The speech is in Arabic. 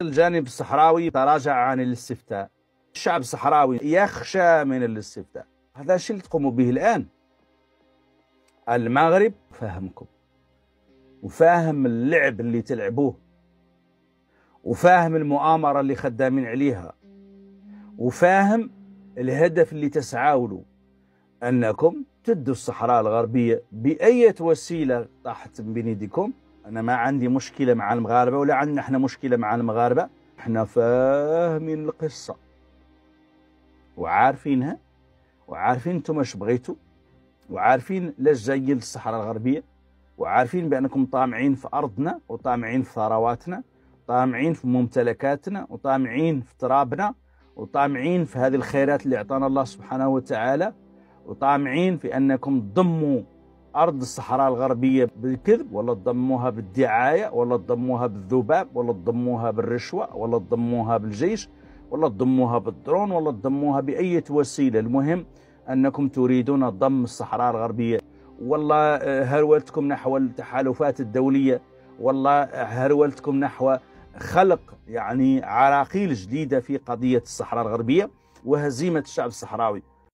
الجانب الصحراوي تراجع عن الاستفتاء. الشعب الصحراوي يخشى من الاستفتاء. هذا الشيء اللي تقوموا به الآن. المغرب فاهمكم وفاهم اللعب اللي تلعبوه وفاهم المؤامرة اللي خدامين عليها وفاهم الهدف اللي تسعوا له، أنكم تدوا الصحراء الغربية بأي وسيلة طاحت من بين يديكم. أنا ما عندي مشكلة مع المغاربة ولا عندنا احنا مشكلة مع المغاربة، احنا فاهمين القصة وعارفينها وعارفين انتم اش بغيتوا وعارفين لاش جايين للصحراء الغربية وعارفين بأنكم طامعين في أرضنا وطامعين في ثرواتنا طامعين في ممتلكاتنا وطامعين في ترابنا وطامعين في هذه الخيرات اللي أعطانا الله سبحانه وتعالى وطامعين في أنكم تضموا أرض الصحراء الغربية بالكذب ولا تضموها بالدعاية ولا تضموها بالذباب ولا تضموها بالرشوة ولا تضموها بالجيش ولا تضموها بالدرون ولا تضموها بأي وسيلة. المهم أنكم تريدون ضم الصحراء الغربية. والله هرولتكم نحو التحالفات الدولية، والله هرولتكم نحو خلق يعني عراقيل جديدة في قضية الصحراء الغربية وهزيمة الشعب الصحراوي.